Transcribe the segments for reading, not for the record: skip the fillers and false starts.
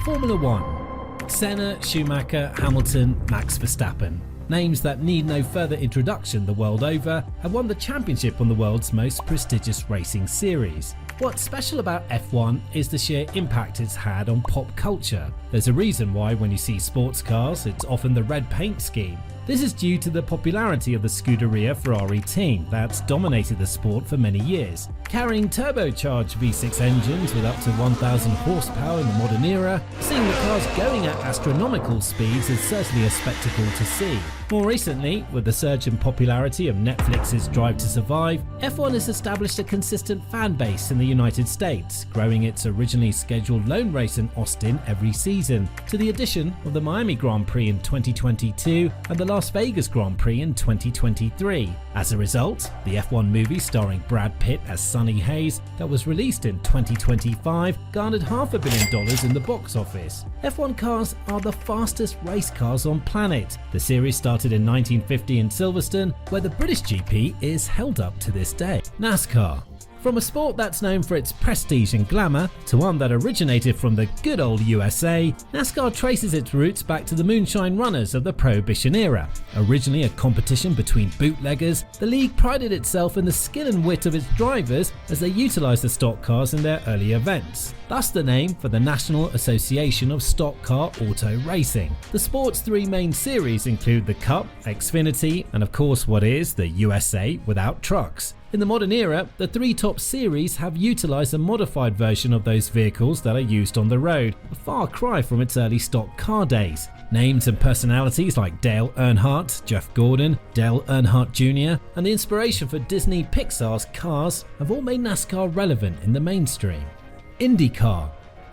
Formula 1. Senna, Schumacher, Hamilton, Max Verstappen. Names that need no further introduction the world over have won the championship on the world's most prestigious racing series. What's special about F1 is the sheer impact it's had on pop culture. There's a reason why when you see sports cars, it's often the red paint scheme. This is due to the popularity of the Scuderia Ferrari team that's dominated the sport for many years. Carrying turbocharged V6 engines with up to 1,000 horsepower in the modern era, seeing the cars going at astronomical speeds is certainly a spectacle to see. More recently, with the surge in popularity of Netflix's Drive to Survive, F1 has established a consistent fan base in the United States, growing its originally scheduled lone race in Austin every season, to the addition of the Miami Grand Prix in 2022 and the Las Vegas Grand Prix in 2023. As a result, the F1 movie starring Brad Pitt as Sonny Hayes that was released in 2025 garnered $500 million in the box office. F1 cars are the fastest race cars on planet. The series started in 1950 in Silverstone, where the British GP is held up to this day. Nascar. From a sport that's known for its prestige and glamour to one that originated from the good old USA, NASCAR traces its roots back to the moonshine runners of the Prohibition era. Originally a competition between bootleggers, the league prided itself in the skill and wit of its drivers as they utilized the stock cars in their early events. Thus the name for the National Association of Stock Car Auto Racing. The sport's three main series include the Cup, Xfinity, and of course what is the USA without trucks. In the modern era, the three top series have utilized a modified version of those vehicles that are used on the road, a far cry from its early stock car days. Names and personalities like Dale Earnhardt, Jeff Gordon, Dale Earnhardt Jr., and the inspiration for Disney Pixar's Cars have all made NASCAR relevant in the mainstream. IndyCar.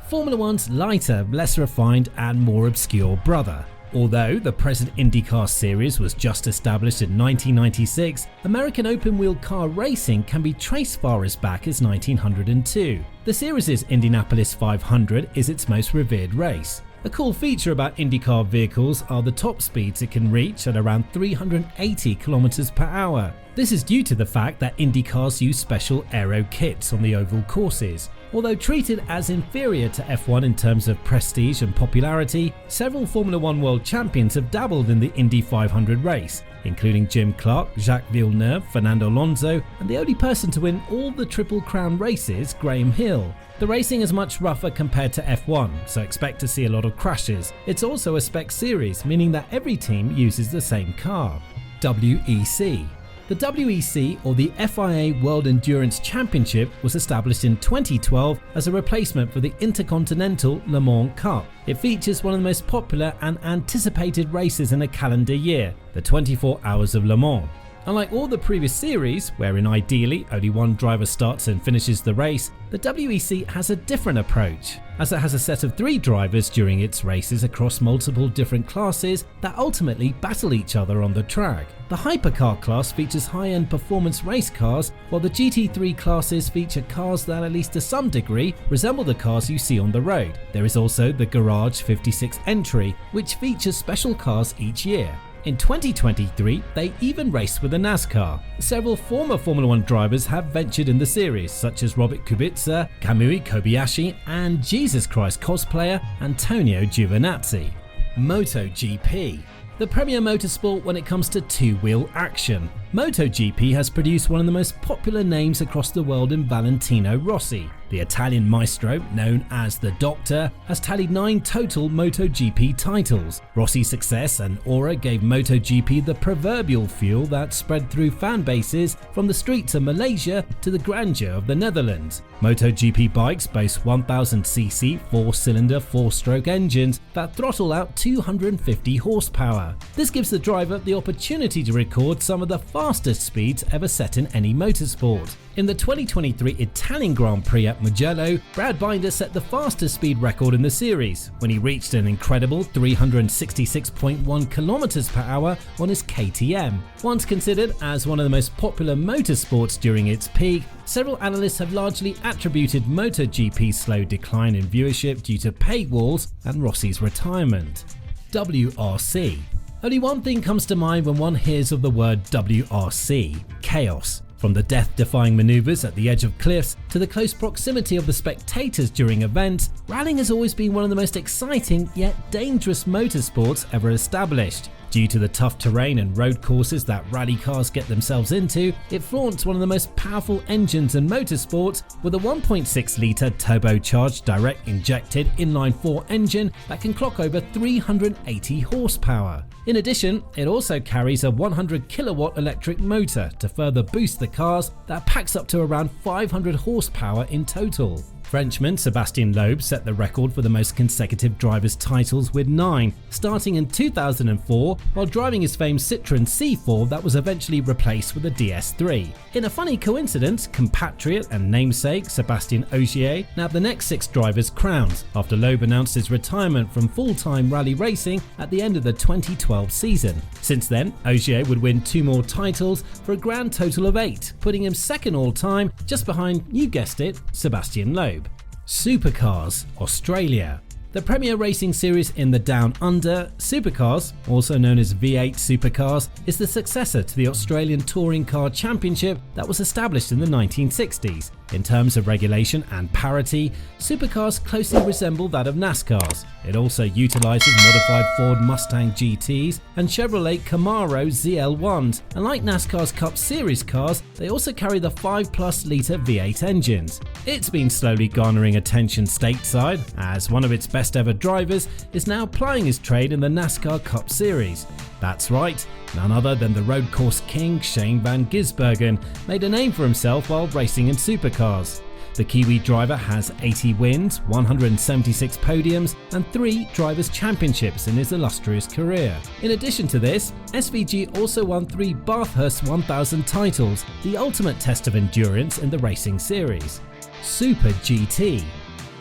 Formula One's lighter, less refined and more obscure brother. Although the present IndyCar Series was just established in 1996, American open-wheel car racing can be traced far as back as 1902. The series' Indianapolis 500 is its most revered race. A cool feature about IndyCar vehicles are the top speeds it can reach at around 380 km per hour. This is due to the fact that IndyCars use special aero kits on the oval courses. Although treated as inferior to F1 in terms of prestige and popularity, several Formula 1 world champions have dabbled in the Indy 500 race, including Jim Clark, Jacques Villeneuve, Fernando Alonso, and the only person to win all the Triple Crown races, Graham Hill. The racing is much rougher compared to F1, so expect to see a lot of crashes. It's also a spec series, meaning that every team uses the same car. WEC. The WEC, or the FIA World Endurance Championship, was established in 2012 as a replacement for the Intercontinental Le Mans Cup. It features one of the most popular and anticipated races in a calendar year, the 24 Hours of Le Mans. Unlike all the previous series, wherein ideally only one driver starts and finishes the race, the WEC has a different approach, as it has a set of 3 drivers during its races across multiple different classes that ultimately battle each other on the track. The Hypercar class features high-end performance race cars, while the GT3 classes feature cars that, at least to some degree, resemble the cars you see on the road. There is also the Garage 56 entry, which features special cars each year. In 2023, they even raced with a NASCAR. Several former Formula 1 drivers have ventured in the series, such as Robert Kubica, Kamui Kobayashi, and Jesus Christ cosplayer Antonio Giovinazzi. MotoGP. The premier motorsport when it comes to two-wheel action. MotoGP has produced one of the most popular names across the world in Valentino Rossi. The Italian maestro, known as the Doctor, has tallied 9 total MotoGP titles. Rossi's success and aura gave MotoGP the proverbial fuel that spread through fan bases from the streets of Malaysia to the grandeur of the Netherlands. MotoGP bikes boast 1000cc 4-cylinder 4-stroke engines that throttle out 250 horsepower. This gives the driver the opportunity to record some of the fastest speeds ever set in any motorsport. In the 2023 Italian Grand Prix at Mugello, Brad Binder set the fastest speed record in the series when he reached an incredible 366.1 km per hour on his KTM. Once considered as one of the most popular motorsports during its peak, several analysts have largely attributed MotoGP's slow decline in viewership due to paywalls and Rossi's retirement. WRC. Only one thing comes to mind when one hears of the word WRC: chaos. From the death-defying maneuvers at the edge of cliffs to the close proximity of the spectators during events, rallying has always been one of the most exciting yet dangerous motorsports ever established. Due to the tough terrain and road courses that rally cars get themselves into, it flaunts one of the most powerful engines in motorsport with a 1.6-litre turbocharged direct injected inline-4 engine that can clock over 380 horsepower. In addition, it also carries a 100 kilowatt electric motor to further boost the cars that packs up to around 500 horsepower in total. Frenchman Sébastien Loeb set the record for the most consecutive drivers' titles with 9, starting in 2004 while driving his famed Citroën C4 that was eventually replaced with a DS3. In a funny coincidence, compatriot and namesake Sébastien Ogier nabbed the next 6 drivers' crowns after Loeb announced his retirement from full-time rally racing at the end of the 2012 season. Since then, Ogier would win 2 more titles for a grand total of 8, putting him second all-time just behind, you guessed it, Sébastien Loeb. Supercars, Australia. The premier racing series in the Down Under, Supercars, also known as V8 Supercars, is the successor to the Australian Touring Car Championship that was established in the 1960s. In terms of regulation and parity, Supercars closely resemble that of Nascar's. It also utilizes modified Ford Mustang GTs and Chevrolet Camaro ZL1s, and like Nascar's Cup Series cars, they also carry the 5+ litre V8 engines. It's been slowly garnering attention stateside, as one of its best ever drivers is now plying his trade in the NASCAR Cup Series. That's right, none other than the road course king Shane van Gisbergen made a name for himself while racing in supercars. The Kiwi driver has 80 wins, 176 podiums and 3 drivers' championships in his illustrious career. In addition to this, SVG also won 3 Bathurst 1000 titles, the ultimate test of endurance in the racing series. Super GT.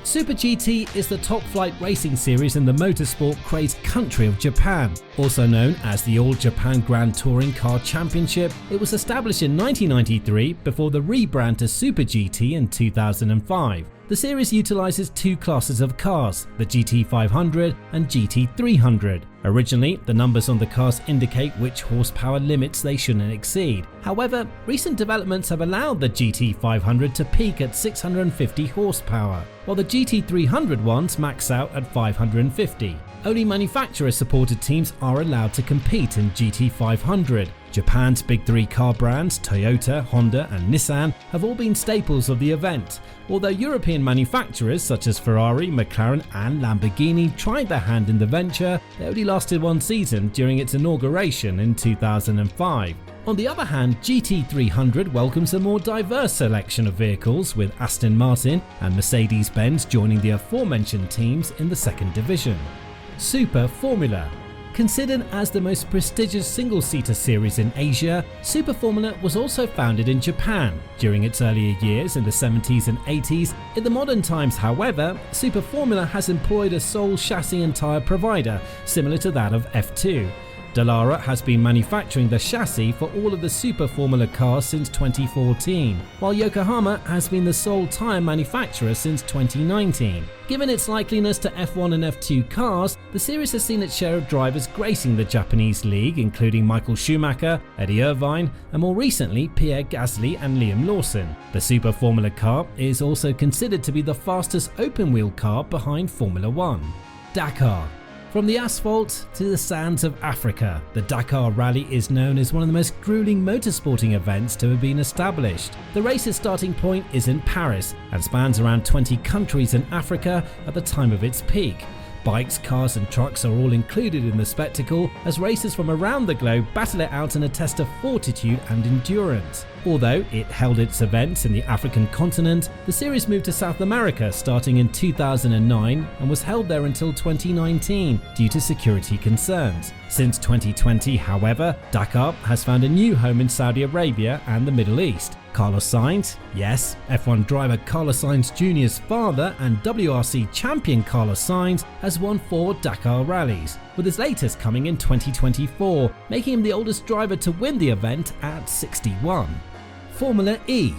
Super GT is the top flight racing series in the motorsport crazed country of Japan. Also known as the All Japan Grand Touring Car Championship, it was established in 1993 before the rebrand to Super GT in 2005. The series utilizes 2 classes of cars, the GT500 and GT300. Originally, the numbers on the cars indicate which horsepower limits they shouldn't exceed. However, recent developments have allowed the GT500 to peak at 650 horsepower, while the GT300 ones max out at 550. Only manufacturer-supported teams are allowed to compete in GT500. Japan's big 3 car brands, Toyota, Honda and Nissan, have all been staples of the event, although European manufacturers such as Ferrari, McLaren and Lamborghini tried their hand in the venture. They only lasted 1 season during its inauguration in 2005. On the other hand, GT300 welcomes a more diverse selection of vehicles, with Aston Martin and Mercedes-Benz joining the aforementioned teams in the second division. Super Formula. Considered as the most prestigious single-seater series in Asia, Super Formula was also founded in Japan during its earlier years in the 70s and 80s. In the modern times, however, Super Formula has employed a sole chassis and tyre provider similar to that of F2. Dallara has been manufacturing the chassis for all of the Super Formula cars since 2014, while Yokohama has been the sole tyre manufacturer since 2019. Given its likeliness to F1 and F2 cars, the series has seen its share of drivers gracing the Japanese league, including Michael Schumacher, Eddie Irvine, and more recently Pierre Gasly and Liam Lawson. The Super Formula car is also considered to be the fastest open-wheel car behind Formula 1. Dakar. From the asphalt to the sands of Africa, the Dakar Rally is known as one of the most grueling motorsporting events to have been established. The race's starting point is in Paris and spans around 20 countries in Africa at the time of its peak. Bikes, cars and trucks are all included in the spectacle as racers from around the globe battle it out in a test of fortitude and endurance. Although it held its events in the African continent, the series moved to South America starting in 2009 and was held there until 2019 due to security concerns. Since 2020, however, Dakar has found a new home in Saudi Arabia and the Middle East. Carlos Sainz, yes, F1 driver Carlos Sainz Jr.'s father and WRC champion Carlos Sainz, has won 4 Dakar rallies, with his latest coming in 2024, making him the oldest driver to win the event at 61. Formula E.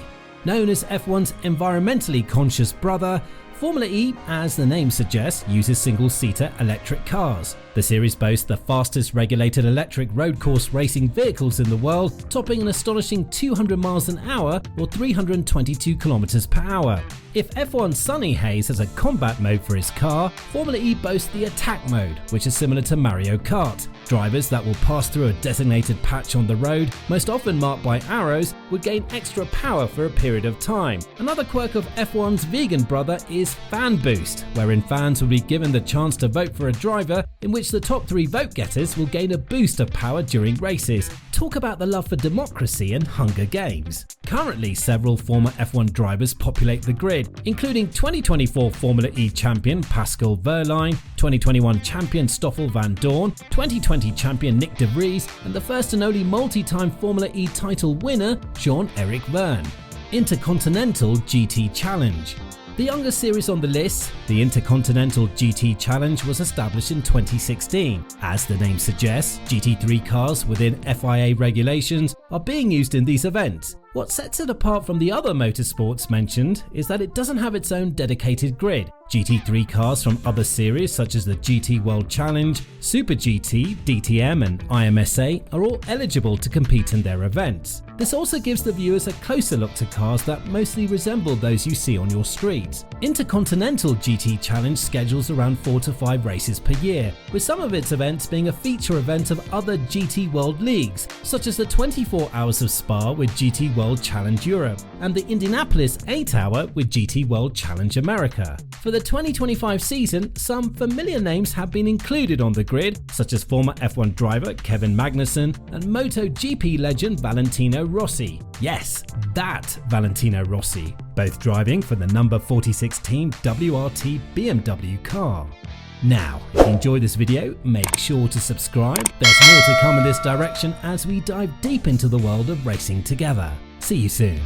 Known as F1's environmentally conscious brother, Formula E, as the name suggests, uses single-seater electric cars. The series boasts the fastest regulated electric road course racing vehicles in the world, topping an astonishing 200 miles an hour or 322 kilometers per hour. If F1's Sonny Hayes has a combat mode for his car, Formula E boasts the attack mode, which is similar to Mario Kart. Drivers that will pass through a designated patch on the road, most often marked by arrows, would gain extra power for a period of time. Another quirk of F1's vegan brother is Fan Boost, wherein fans will be given the chance to vote for a driver, in which the top 3 vote getters will gain a boost of power during races. Talk about the love for democracy and Hunger Games. Currently, several former F1 drivers populate the grid, including 2024 Formula E champion Pascal Wehrlein, 2021 champion Stoffel van Dorn, 2020 champion Nick de Vries, and the first and only multi-time Formula E title winner Jean-Eric Vergne. Intercontinental GT Challenge. The youngest series on the list, the Intercontinental GT Challenge, was established in 2016. As the name suggests, GT3 cars within FIA regulations are being used in these events. What sets it apart from the other motorsports mentioned is that it doesn't have its own dedicated grid. GT3 cars from other series such as the GT World Challenge, Super GT, DTM and IMSA are all eligible to compete in their events. This also gives the viewers a closer look to cars that mostly resemble those you see on your streets. Intercontinental GT Challenge schedules around 4 to 5 races per year, with some of its events being a feature event of other GT World Leagues, such as the 24 Hours of Spa with GT World Challenge Europe and the Indianapolis 8-Hour with GT World Challenge America. For the 2025 season, some familiar names have been included on the grid, such as former F1 driver Kevin Magnussen and MotoGP legend Valentino Rossi. Yes, that Valentino Rossi, both driving for the number 46 team WRT BMW car. Now, if you enjoyed this video, make sure to subscribe. There's more to come in this direction as we dive deep into the world of racing together. See you soon.